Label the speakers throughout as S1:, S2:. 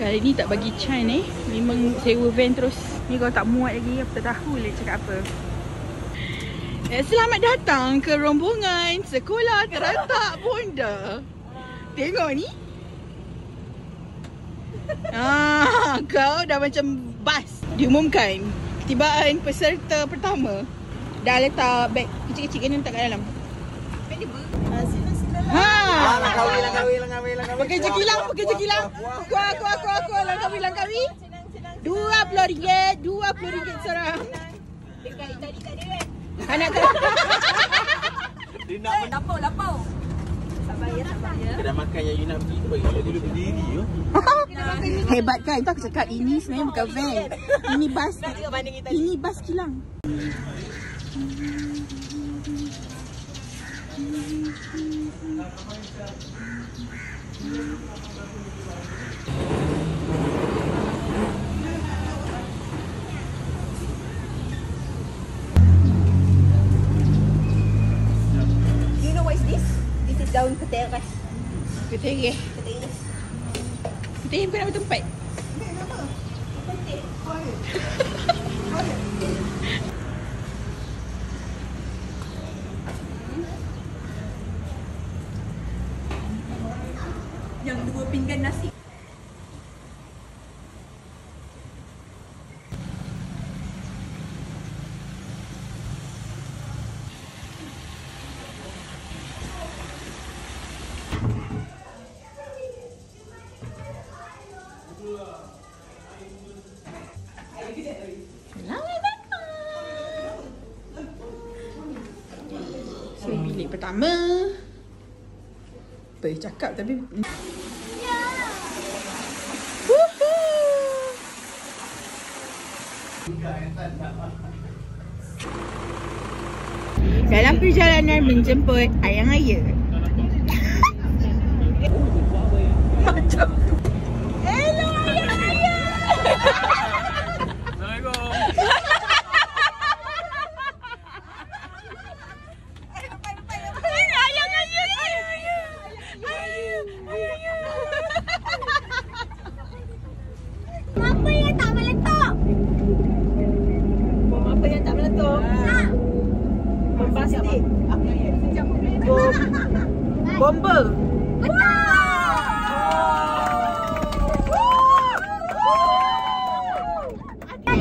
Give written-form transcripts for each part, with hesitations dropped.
S1: Kali ni tak bagi Chan memang sewa van terus. Ni kalau tak muat lagi, aku tak tahu lah cakap apa. Selamat datang ke rombongan Sekolah Teratak Bonda. Tengok ni. Kau dah macam bas. Diumumkan ketibaan peserta pertama. Dah letak beg kecil-kecil, kena letak kat dalam. Beg dia Pekerja kilang. Aku Langkawi. RM20 seorang. Anak kau.
S2: Dia nak lapau. Sabar ya. Kedai makan yang you nak pergi tu bagi dia berdiri tu.
S1: Hebat kan? Tu aku cakap ini sebenarnya bukan van. Ini bas kilang.
S3: Daun keteras.
S1: Keteras bukan nama tempat.
S3: Nama? Penting.
S2: Yang 2 pinggan nasi.
S1: Bilik pertama. Apa cakap tapi dalam perjalanan menjemput ayang ayah. Macam tu. Hello ayang ayah.
S2: Assalamualaikum.
S3: Apa yang tak meletup?
S2: Bom apa yang tak meletup? Bom plastik. Bomba.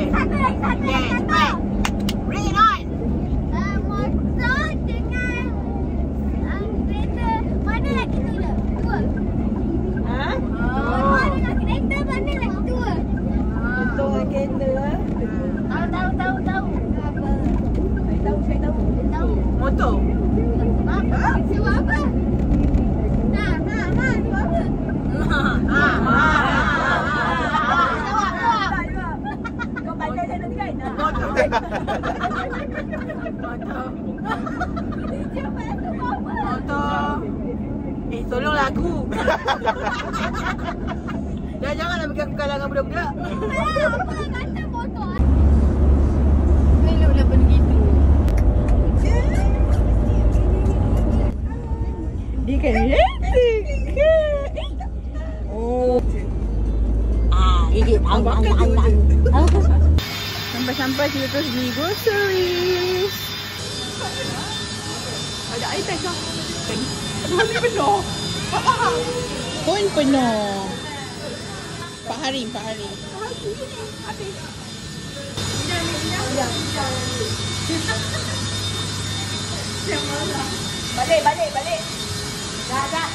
S3: Satu lagi.
S1: Bring it on.
S3: Motor dengan kereta. Mana lagi dua? Motor dengan kereta, mana lagi dua?
S2: Motor dengan kereta.
S3: Tahu.
S2: Saya tahu.
S3: Tahu.
S2: Motor.
S3: Sewa apa? Nah, sewa apa?
S2: Kau pandai saya nanti kan? Motor. Motor. Tolonglah aku. Janganlah pegang kalangan budak-budak.
S3: Apa kata motor?
S1: Eloklah benda gitu. Dia kan elektrik ke? Oh.
S3: Ini
S1: Sampai-sampai kita terus beli groceries.
S2: Ada air teh kah?
S1: Habis penuh. Pun penuh. Pak Hari.
S2: Balik.
S3: Dah.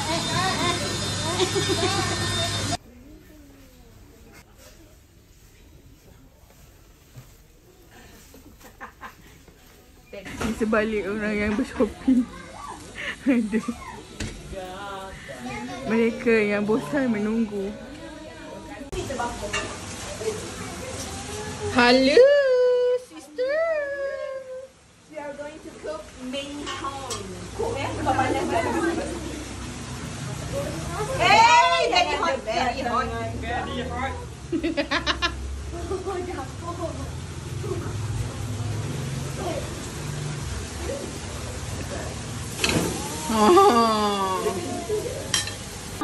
S1: Di sebalik orang yang bershopping ada mereka yang bosan menunggu. Hello sister.
S2: We are going to cook main corn. Cook sebab panas kan? Hey, very hot.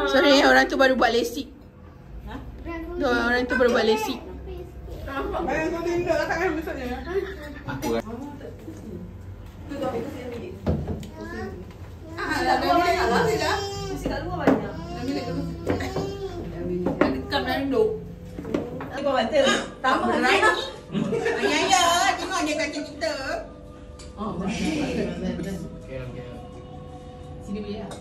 S1: Sorry, orang tu baru buat lasik.
S3: Ragu
S1: Orang tu baru buat lasik.
S4: Bayang kau tindak lah tangan besarnya.
S2: Aku rasa.
S4: Dah banyak lah dah.
S3: Mesti kat luar banyak.
S4: Dah dekam dah duduk.
S3: Kau kata tambah lagi.
S1: Ya, tengok dia kata kita.
S4: Sini boleh tak?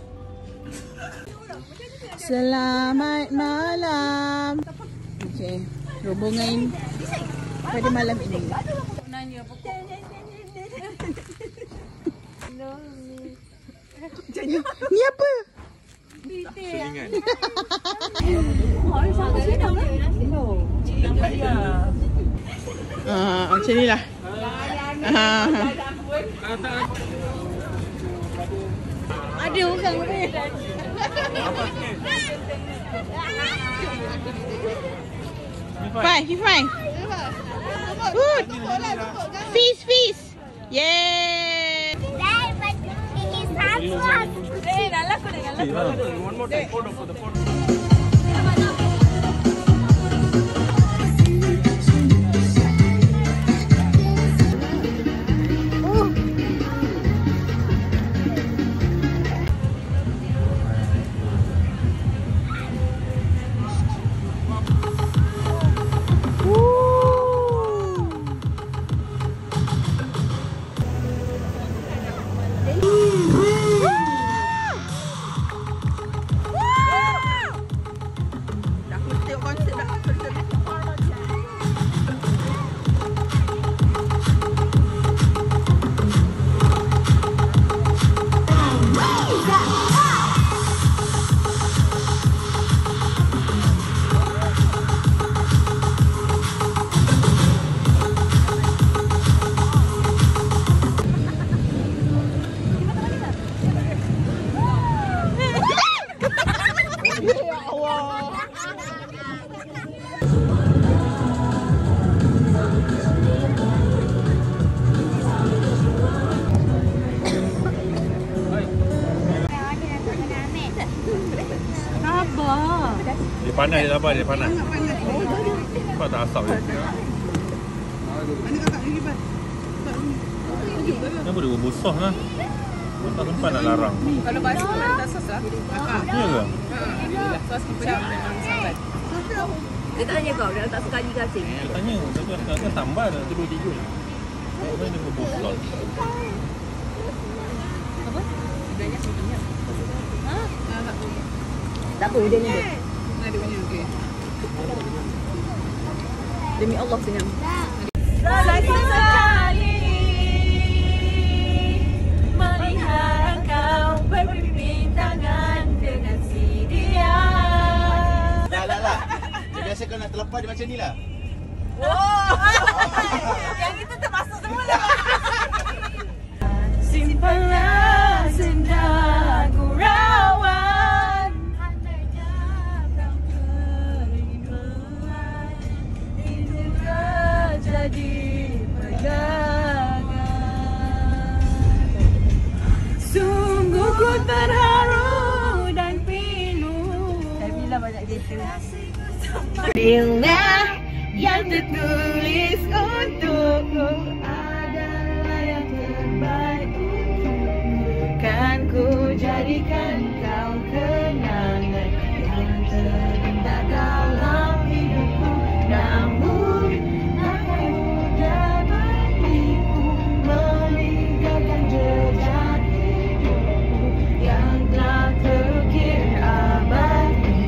S1: Selamat malam. Okey, rombongan pada malam ini.
S4: Nanya pokok.
S1: Ni apa?
S2: Selingan.
S1: Macam ni lah.
S3: Ada orang ni.
S1: Fine. Good. Feast. Yay.
S3: Dad, but ini satu. Dah lah aku dah.
S5: Dia panas dia apa? Dia panas. Kau tak asap dia. Kenapa dia berbosah lah? Kau tak sempat nak larang.
S4: Kalau basuh tak sos lah.
S5: Ya ke?
S4: Sos kicap memang sangat.
S3: Dia tanya kau, dia tak sekali kasih.
S5: Dia tanya, tapi aku akan tambah dah. Dia boleh tidur. Kenapa dia berbosah?
S4: Sebenarnya sebenarnya.
S3: Tak apa, dia ni.
S4: Ada punya okey.
S3: Demi Allah senyum.
S4: Lagi sekali melihat engkau berpimpin tangan dengan si dia.
S2: Lah. Biasa kau nak terlepas dia macam ni lah.
S4: Yang itu termasuk semula. Simpanlah senja gurauan terjangkau kerinduan ini jadi pegangan. Sungguh ku terharu dan pilu. Dah bilang banyak gitu. Bila yang tertulis untukku adalah yang terbaik untukmu, kan ku jadikan kau kenangan yang terindah dalam hidupku. Namun akan mudah bagiku meninggalkan jejak hidupmu yang telah terukir abadi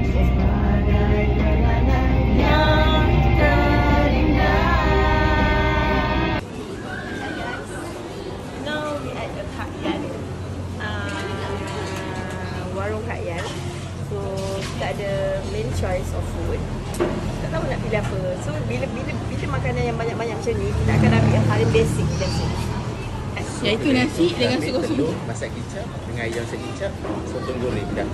S4: sebagai kenangan yang terindah. Now we at the Kak Yan, warung Kak Yan. So kita ada main choice of food. Tak tahu nak pilih apa. So bila makanan yang banyak-banyak macam ni, kita akan ambil yang paling basic.
S1: Iaitu nasi dengan sup kosong.
S2: Masak kicap dengan ayam masak kicap, sotong goreng dah.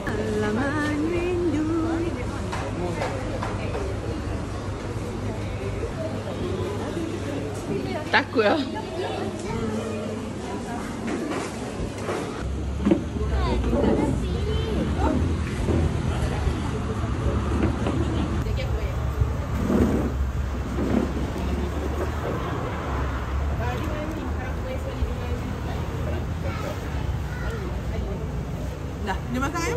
S4: Alamannya
S1: Takut lah.
S6: Dah, dia makan ya?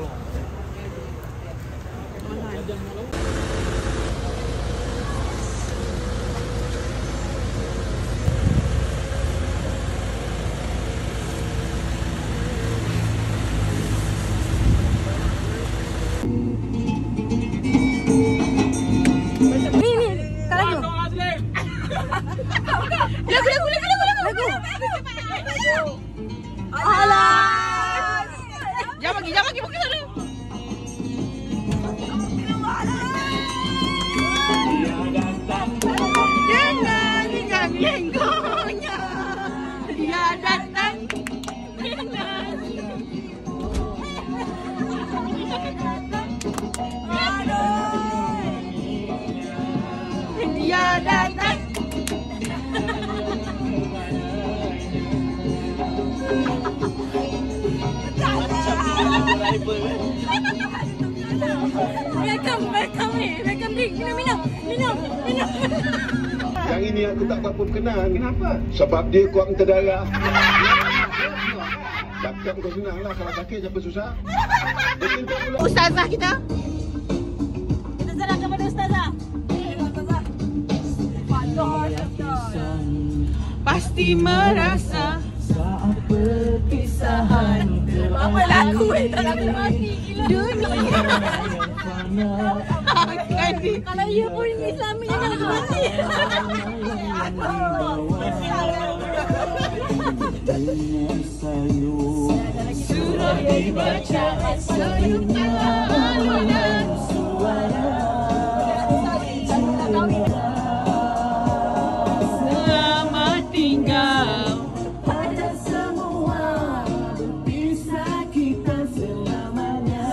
S1: Jangan bagi bukan sana. Jangan lenggongnya. Dia datang. Dia datang. Welcome drink. Minum.
S7: Yang ini aku tak apa berkenan. Kenapa? Sebab dia kuat minta darah. Cakap kau senang lah. Kalau sakit siapa susah.
S1: Ustazah kita.
S3: Kita serah kepada Ustazah.
S1: Pasti merasa perpisahan.
S3: Apa lagu tak lagu mati gila. Kalau ia pun Islami jangan lagu mati.
S1: Surah dibaca alunan suara. Selamat tinggal. Pada semua berpisah kita selamanya.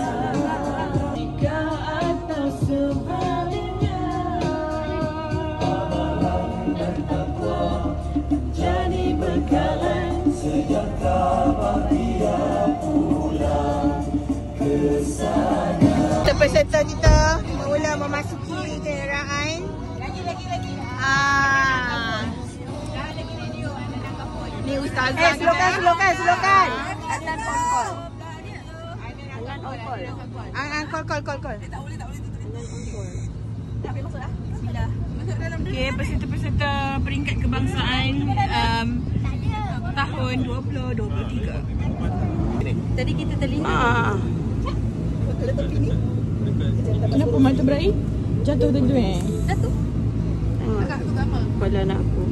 S1: Jika atau sebaliknya. Amalan dan takwa jadi bekalan sejahtera bahagia pulang ke sana. Peserta kita mula memasuki kenderaan. Lagi. Ni ustazah. Silakan.
S4: Anan on call.
S1: Call.
S6: Tak boleh. Tak boleh masuk dah. Bismillah. Masuk dalam.
S1: Okey, peserta peringkat kebangsaan tahun 2023.
S4: Tadi kita terlindung.
S6: Kalau tepi ni.
S1: Kenapa mata berai? Jatuh tentu
S6: Jatuh. Agak tu sama.
S1: Kepala anak aku.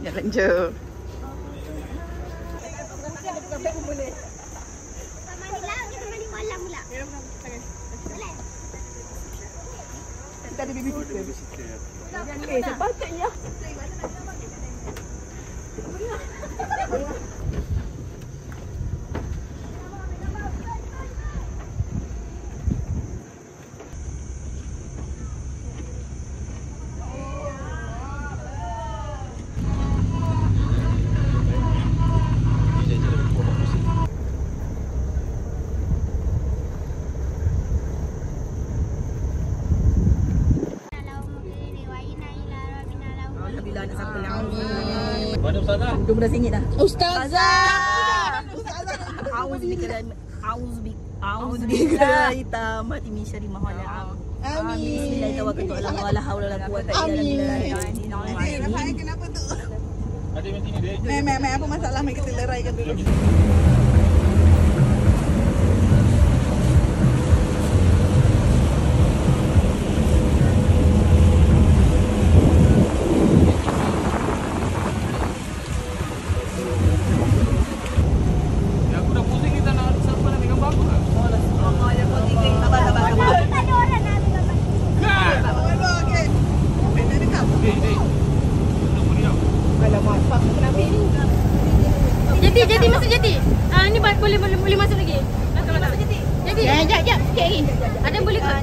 S1: Jalan je.
S6: Kita ada babysitter.
S1: Sepatutnya.
S4: RM12 dah.
S1: Ustazah.
S4: Auzubillahi tammati min syarri ma khalaq. Amin. Bismillahirrahmanirrahim. Wala haula wala quwwata illa billah.
S6: Rafael kenapa tu?
S5: Ada macam ni dek.
S6: Mek apa masalah? Mek kita leraikan dulu.
S5: Aku dah pusing kita nak siapa nak ambil gambar aku ke?
S6: Okey. Benda dekat.
S5: Dek. Nak meriam.
S3: Jadi masuk jadi. Ni boleh masuk lagi. Masuk jadi. Jadi.
S1: Jap. Sikit lagi.
S3: Ada boleh ke?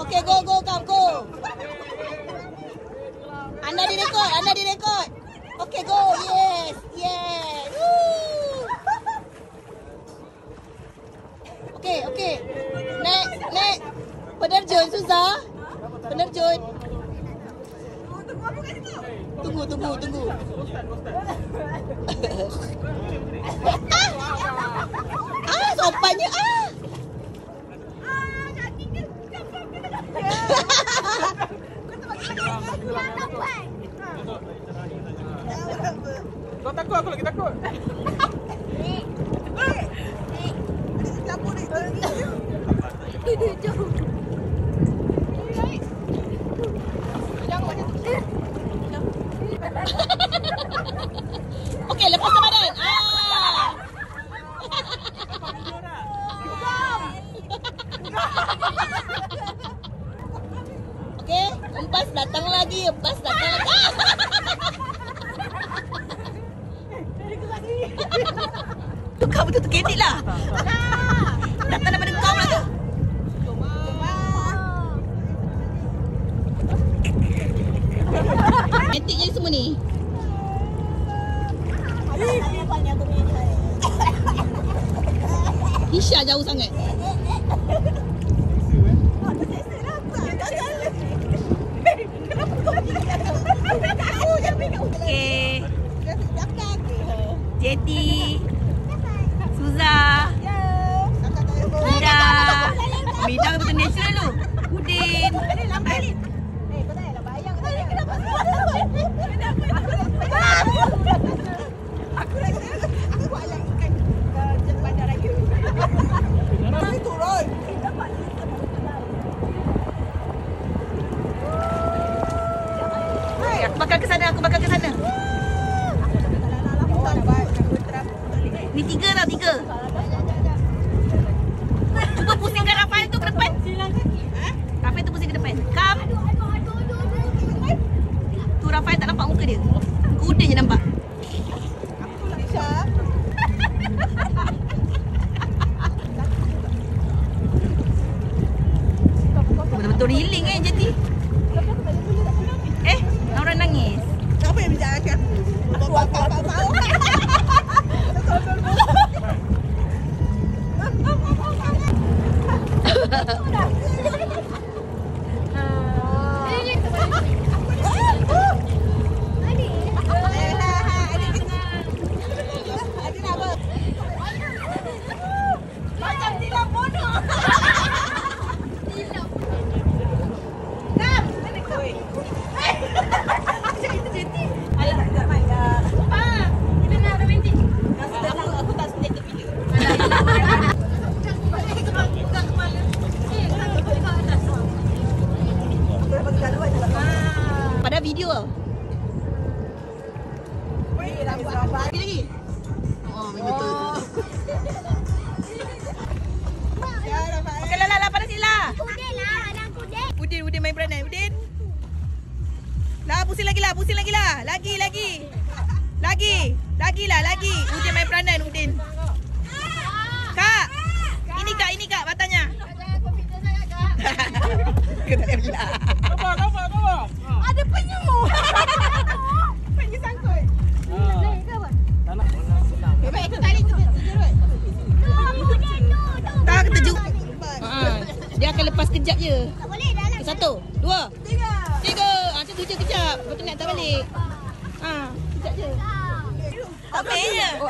S1: Okay, go, go. Anda direkod. Okay, go. Yes. Woo. Okay. Next. Penerjun, Suzah. Penerjun. Tunggu. Sopannya.
S5: Kau takut, aku lagi takut.
S1: Okay, lepas badan. Okay, empas datang lagi. Kau betul kedik lah. Datang daripada kau lah tu. Ketik je semua ni. Isha jauh sangat. Okay. Jeti, Suzah, Mida betul natural tu. Udin. Aku bakal ke sana. Ni tiga. Cuba pusingkan Rafael tu ke depan. Rafael tu pusing ke depan. Come. Tu Rafael tak nampak muka dia. Kuda je nampak. Betul-betul healing Jeti. Orang nangis.
S6: Apa yang menjaga aku? Aku tahu.
S1: 1, 2, 3. Macam tu je kejap. Lepas tu nak hantar balik. Kejap je. Tak payahnya.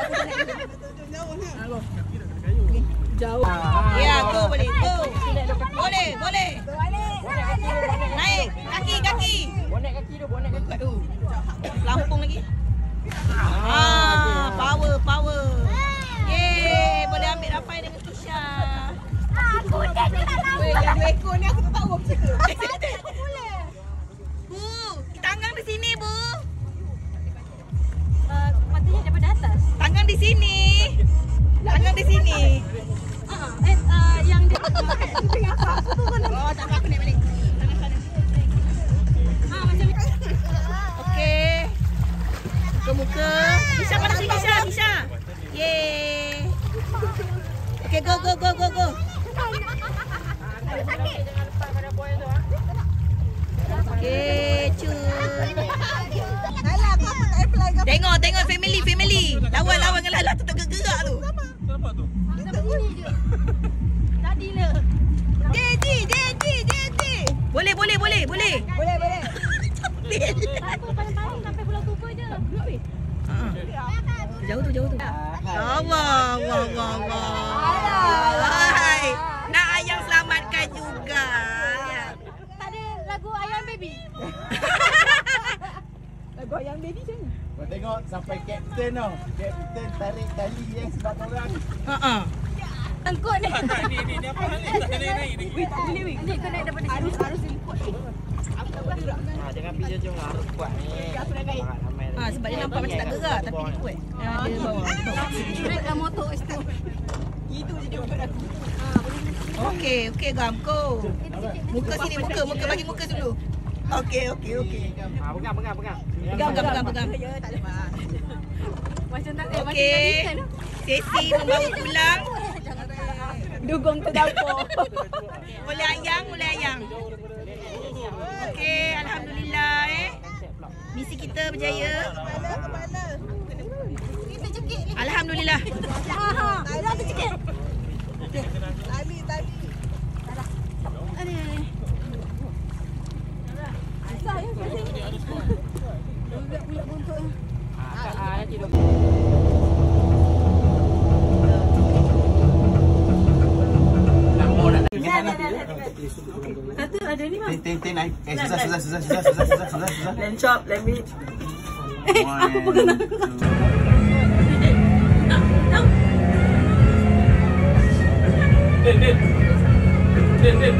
S1: Jauh. Ya, go boleh. Go. Boleh. Naik. Kaki.
S2: Bonek kaki tu.
S1: Lampung lagi. Power. Yeay, boleh ambil rapai dengan Kisha. Yang 2 ekor ni aku tak tahu apa cerita. Aku boleh. Bu, tangan di sini, Bu.
S3: Matanya daripada atas.
S1: Tangan di sini.
S3: Yang dia
S1: Oh, tak apa, aku naik balik. Tangan sana.
S3: macam
S1: Okey. Muka. Kisha pada sini, Kisha. Yeay. Okey, go. Okey, cun. Tengok family. Lawan dengan Lala tu tak gerak tu.
S5: Nampak tu?
S3: tadi le.
S1: Daddy. Boleh.
S3: Paling sampai Pulau Kupa je.
S1: Jauh tu. Allah. Hai. Nak ayang selamatkan juga.
S3: Tak ada lagu Ayam Baby.
S1: Lagu ayang baby macam mana?
S2: Kau tengok sampai kapten tau. Kapten tarik tali yang sebab korang.
S3: Angkut ni.
S5: Ni apa hal ni? Tak naik ni.
S3: Adik kau naik daripada sini. Harus ikut.
S2: Jangan pilih je harus kuat ni.
S1: Sebab dia nampak macam tak gerak tapi dia kuat. Dia bawah.
S3: Naiklah motor situ.
S1: Itu je dia buat aku. Okey, Gam, go. Muka sini, muka bagi muka dulu. Okey. Pegang. Ya, tak ada.
S3: Macam tak
S1: Okey. Sesi membawa pulang.
S4: Dugong ke dapur.
S1: Boleh ayang. Okey, alhamdulillah misi kita berjaya. Alhamdulillah.
S3: Dah tercekik.
S6: Tali.
S4: Satu ada ni mah.
S2: Ten naik. Susah.
S4: Then chop, let me.
S2: Aku pegang.
S5: Din.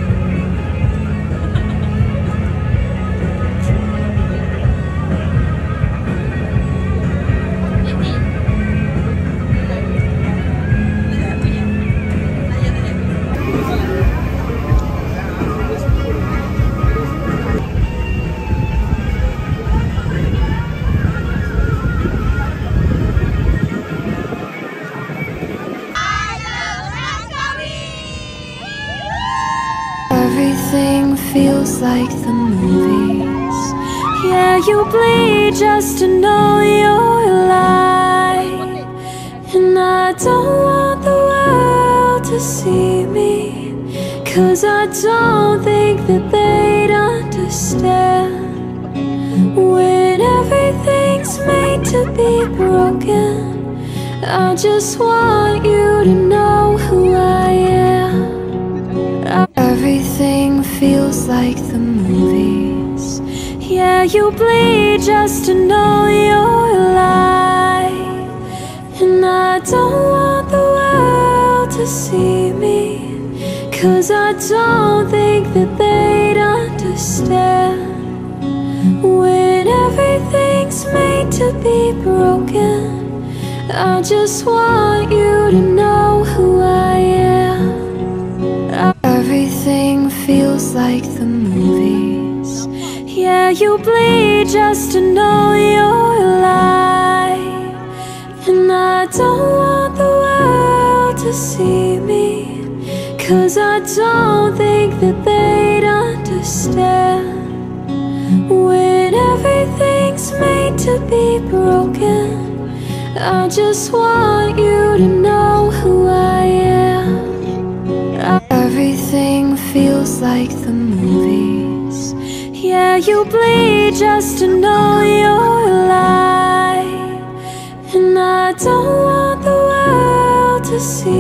S8: Everything feels like the movies. Yeah, you bleed just to know you're alive. And I don't want the world to see me, 'cause I don't think that they'd understand. When everything's made to be broken, I just want you to know who I am. Everything feels like the movies. Yeah, you bleed just to know you're alive. And I don't want the world to see me, 'cause I don't think that they'd understand. When everything's made to be broken, I just want you to know who I am. Everything feels like the movies. Yeah, you bleed just to know you're alive. And I don't want the world to see me, 'cause I don't think that they'd understand. When everything's made to be broken, I just want you to know who I am. Everything feels like the movies.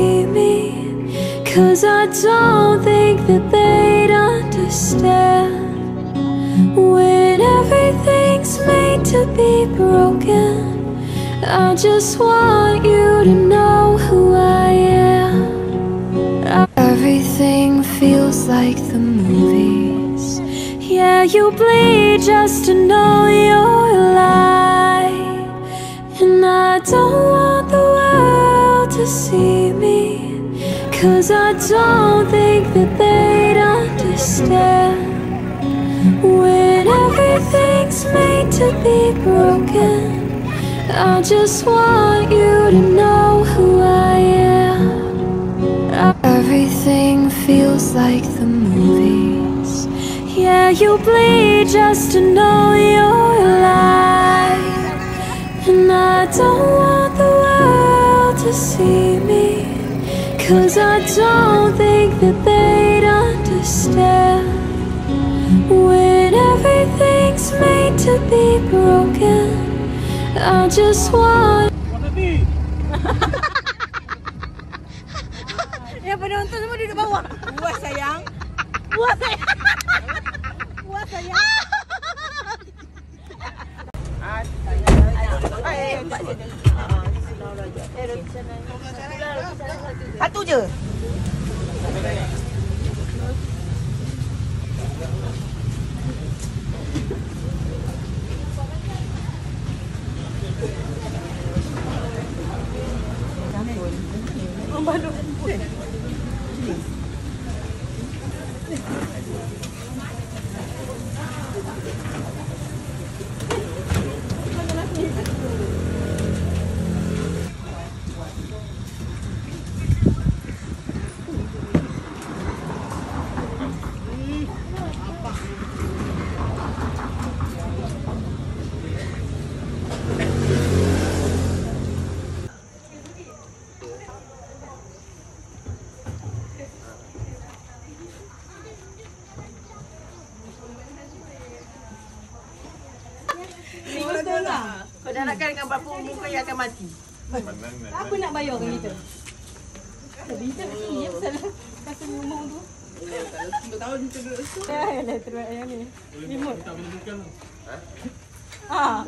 S8: see me, 'cause I don't think that they'd understand. When everything's made to be broken, I just want you to know who I am. Everything feels like the movies. Yeah, you bleed just to know you're alive. And I don't want the world to see me, 'cause I don't think that they'd understand. When everything's made to be broken, I just want you to know who I am. Everything feels like the movies. Yeah, you bleed just to know you're alive. And I don't want the world to see me, 'cause I don't think that they'd understand. When everything's made to be broken, I just want.
S3: Yang penonton semua duduk bawah.
S1: Puas sayang.
S3: Puas sayang. Puas sayang.
S1: Satu je.
S4: Kau dah nakkan dengan berapa muka yang akan mati.
S3: Apa nak bayar dengan kita? Bisa begini ya pasal kata ngomong tu.
S1: Tahu dia terus.
S3: Ya, terus yang ni. Remote.
S5: Tak boleh bukan.
S3: Ah.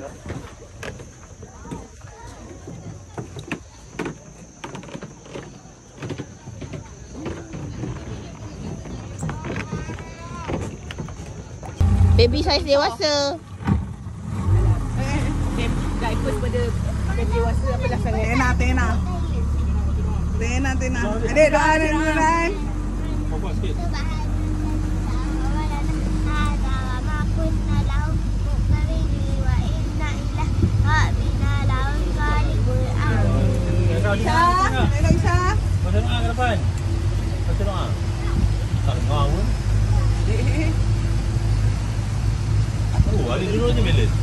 S1: Baby size dewasa.
S4: Diapers pada dewasa apa dah sangat.
S1: Tena. Adik doa dengan
S5: Fokus sikit.
S1: Aisyah.
S5: Baca doa ke depan. Baca doa. Tak dengar pun. Oh, Ali dulu je balance.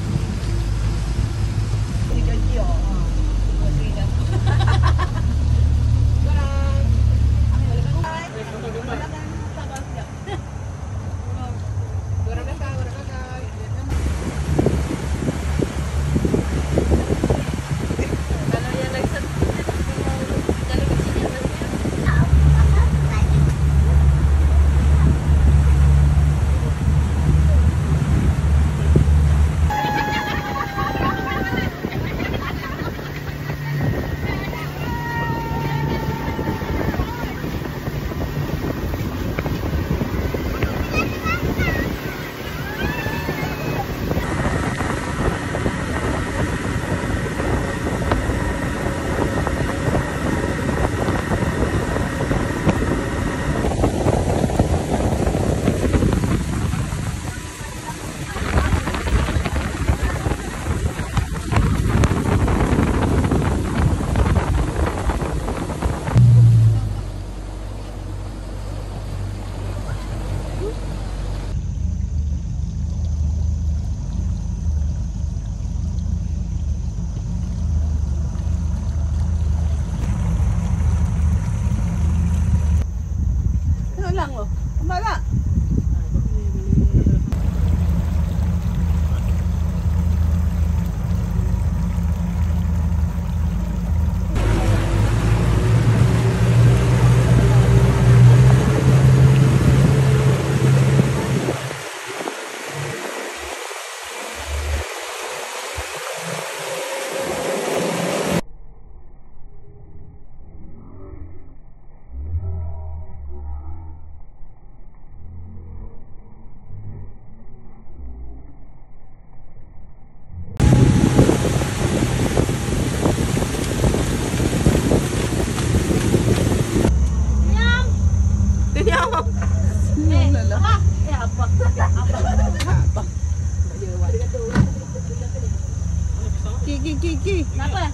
S1: Okey.
S3: Apa?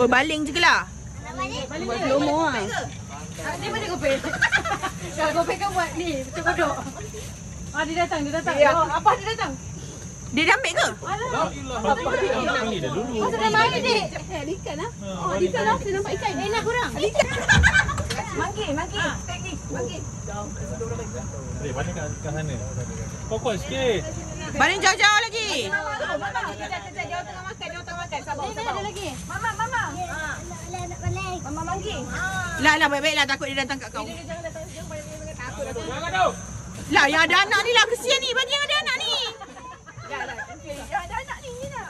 S1: Oh, baling je ke lah.
S3: Buat slow-mo lah. Dia mana Gopek? Kalau Gopek kan buat ni, macam kodok. Dia datang. Apa dia datang?
S1: Dia dah ambil ke?
S5: Panggil dah dulu.
S3: Masa dah mari dik.
S6: Ada ikan lah. Ada ikan lah. Saya nampak ikan.
S3: Nak kurang?
S6: Manggi. Teknik. Manggi.
S5: Adik, balik kat sana. Kau kuat sikit.
S1: Baling jauh-jauh lagi.
S6: Dia tengah makan. Sabar.
S3: Ada lagi.
S6: Mama. Mama Manggi.
S1: Lah, baik-baiklah. Takut dia datang kat kau.
S6: Jangan datang. Takut.
S1: Lah, yang ada anak ni lah. Kesian ni. Bagi yang ada anak ni.
S6: Yang ada anak ni nak.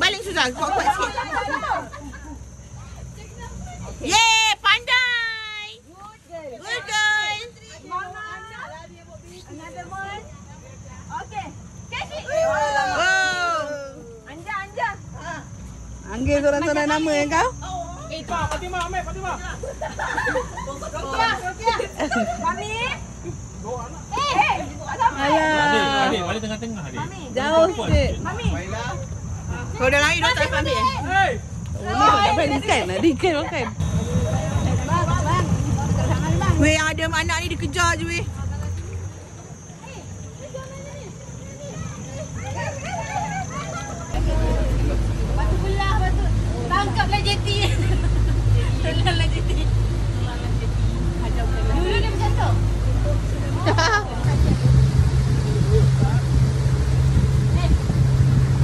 S1: Baling Suzal. Kuat-kuat sikit. Yeay, pandai. Good girl.
S6: Mama. Another one. Okay. Catch it.
S1: Oh.
S6: Anja.
S1: Panggil seorang-seorang nama kau.
S5: Fatimah.
S6: Mami.
S5: Adik, balik tengah-tengah adik.
S1: Jauh sikit.
S6: Mami.
S1: Kau dah lari, dah tak ambil.
S6: Hey.
S1: Ikan makan. Weh, yang ada anak ni dikejar je weh.
S3: Batu belah, batu. Tangkaplah jeti. Tolonglah jeti. Dulu dia macam tu.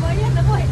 S3: Boleh tak boleh?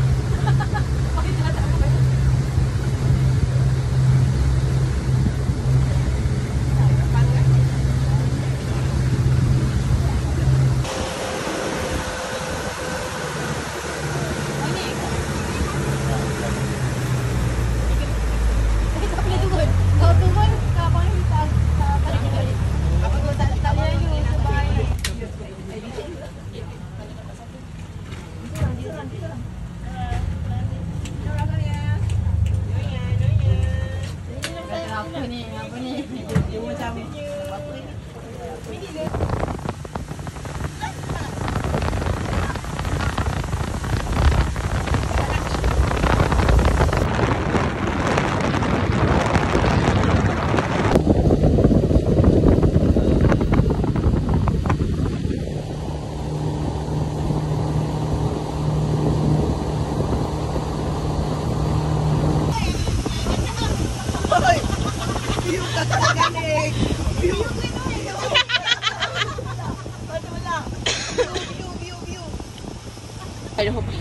S3: Apa ni? Dia macam apa ni?
S1: Ada hobi.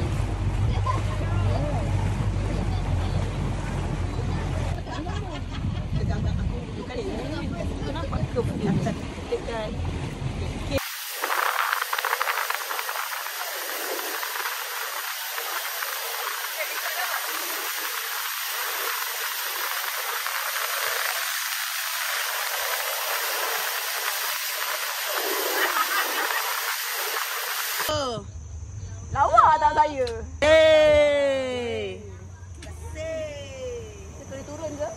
S6: Lawa tak saya?
S1: Hey.
S6: Kita boleh turun ke?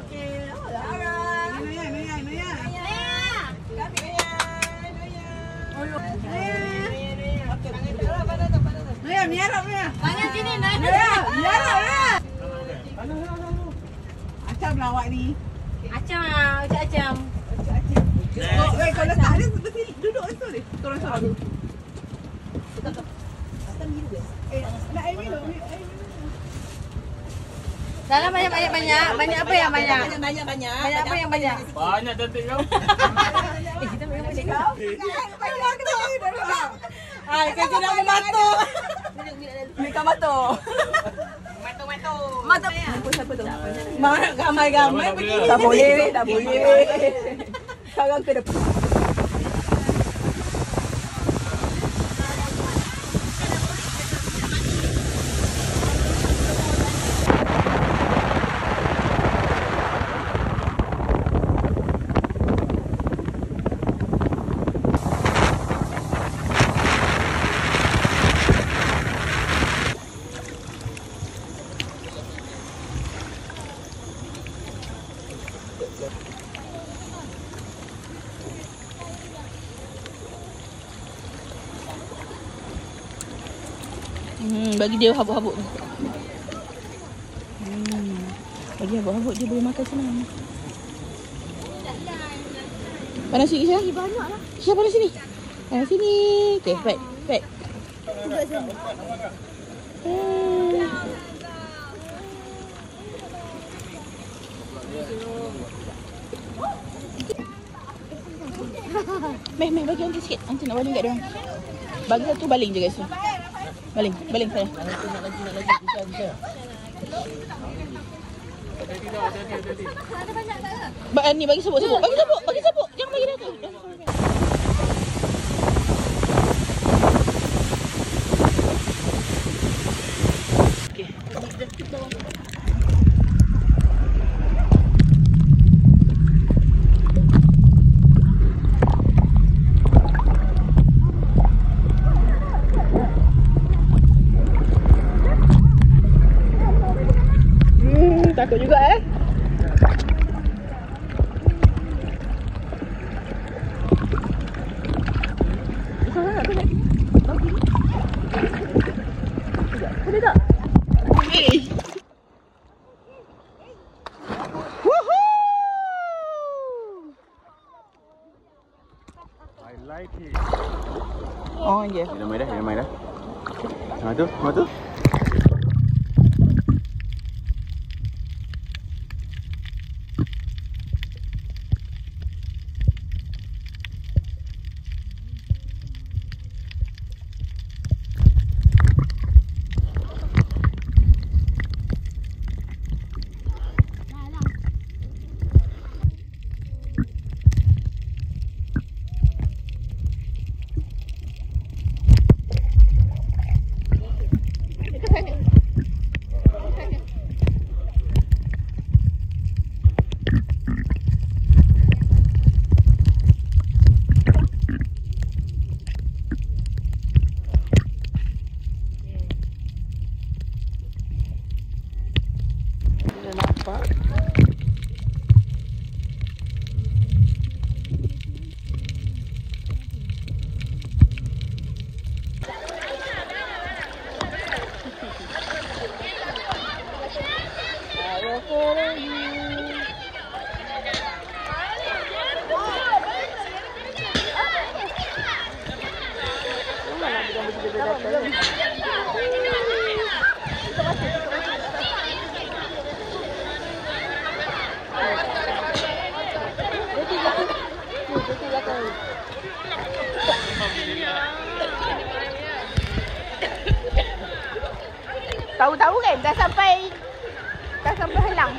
S6: Okey. Alright. Noya. Noya, miarap.
S3: Banyak sini, naik.
S6: Miarap. Acam lah awak ni.
S3: Acam.
S6: Kau letak dia mesti duduk situ ni. Turun sorang. Nak air minum.
S3: Dalam banyak. Banyak apa yang banyak?
S6: Banyak.
S3: Banyak apa yang banyak?
S5: Banyak cantik kau.
S3: Kita memang macam kau.
S6: Kau nak mematuk. Mereka matuk. Matuk. Siapa tu? Gamai begini. Tak boleh. Sekarang ke depan.
S1: Bagi dia habuk-habuk ni. Bagi habuk-habuk dia boleh makan senang. Panas sikit Syah?
S6: Banyak lah.
S1: Syah panas sini. Panas sini. Okay, baik. Baik. Meh, bagi aunty sikit. Aunty nak baling kat dia orang. Bagi satu baling je guys. Baling saya. Ni bagi sabuk. Bagi sabuk. Jangan bagi dia tu. Okey. Takut juga Boleh tak?
S5: I like it.
S1: Oh ya.
S2: Dia main dah. Mana tu?
S1: Tahu-tahu kan dah sampai Helang.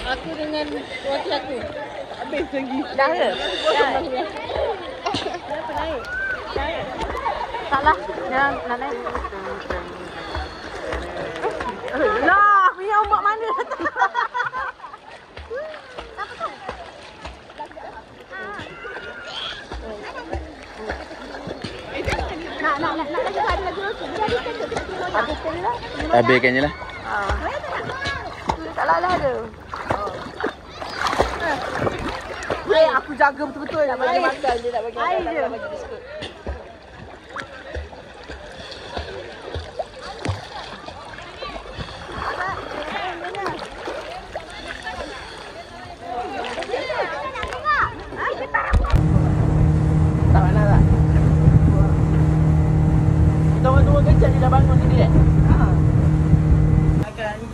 S3: Aku dengan wakil aku.
S1: Habis lagi.
S3: Dah ke? Dah.
S6: Kenapa naik?
S3: Taklah. Nak naik. Lah, punya ombak mana datang?
S2: Habiskan je lah.
S3: Tak lah ada. Aku jaga betul-betul.
S1: Tak bagi makan dia, tak bagi makan.
S3: Air
S1: Tak bagi biskut. Tak mana tak? Kita orang tua kecil dia dah bangun sini eh?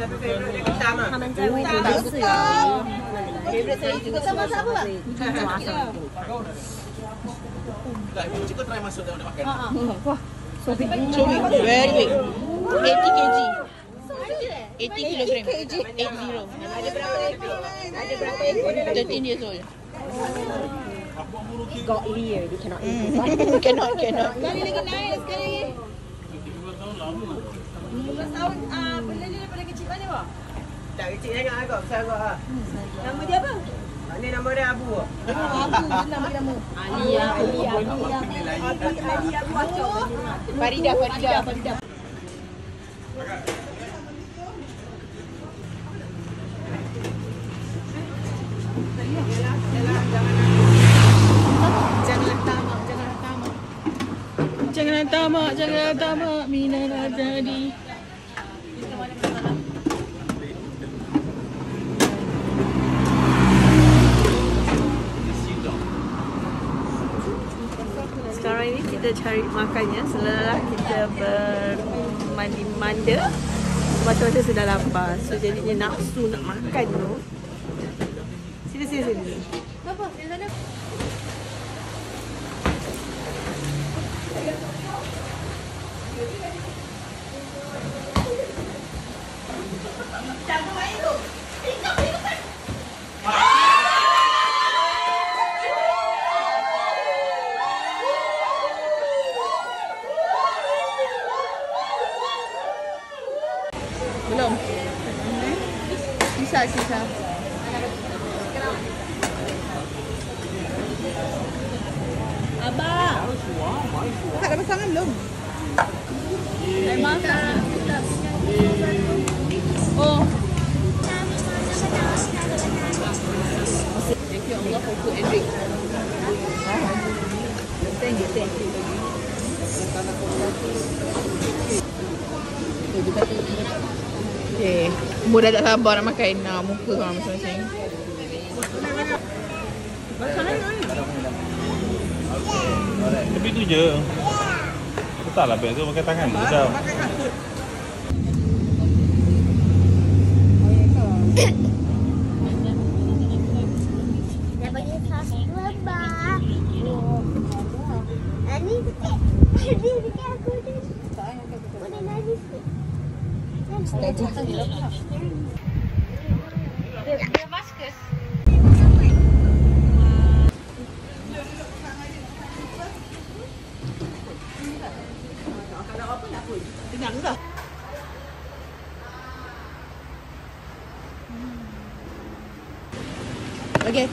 S1: Tapi favourite dia ketam lah. Favourite saya juga sama-sama lah. Cikgu try masuk dalam makan. Wah, so big. Very big. 80 kg. 80 kilogram. 80. Ada berapa ekor? 13 years old.
S3: Got ear, you cannot eat.
S1: Cannot.
S6: Sekali lagi naik, sekali lagi. 15 tahun, benda ni daripada kecil mana bang?
S2: Tak kecil sangat agak, besar agak lah.
S6: Nama dia apa?
S2: Ni nama dia Abu lah.
S6: Abu, nama dia nama. Ali Abu Acok.
S1: Farida. tamak, jangan tamak, minal azadi.
S4: Sekarang ini kita cari makannya selelah kita bermandi-manda. Macam-macam sudah lapar. So jadinya nafsu nak makan tu. Sini.
S3: Apa? Di sana.
S1: Belum. Sisa. Abang. Tak ada pasangan belum? Dah makan. Oh. Thank you Allah for food and drink. Thank you. Okay. Mudah tak sabar nak makan. Muka kau masing-masing.
S5: Tapi tu je. Letaklah beg tu pakai tangan tu dah.
S6: Dah bagi satu lebah. Ani sikit. Dia dekat aku ni. Boleh nangis sikit. Dia maskus.
S1: Kenyang dah. Okay.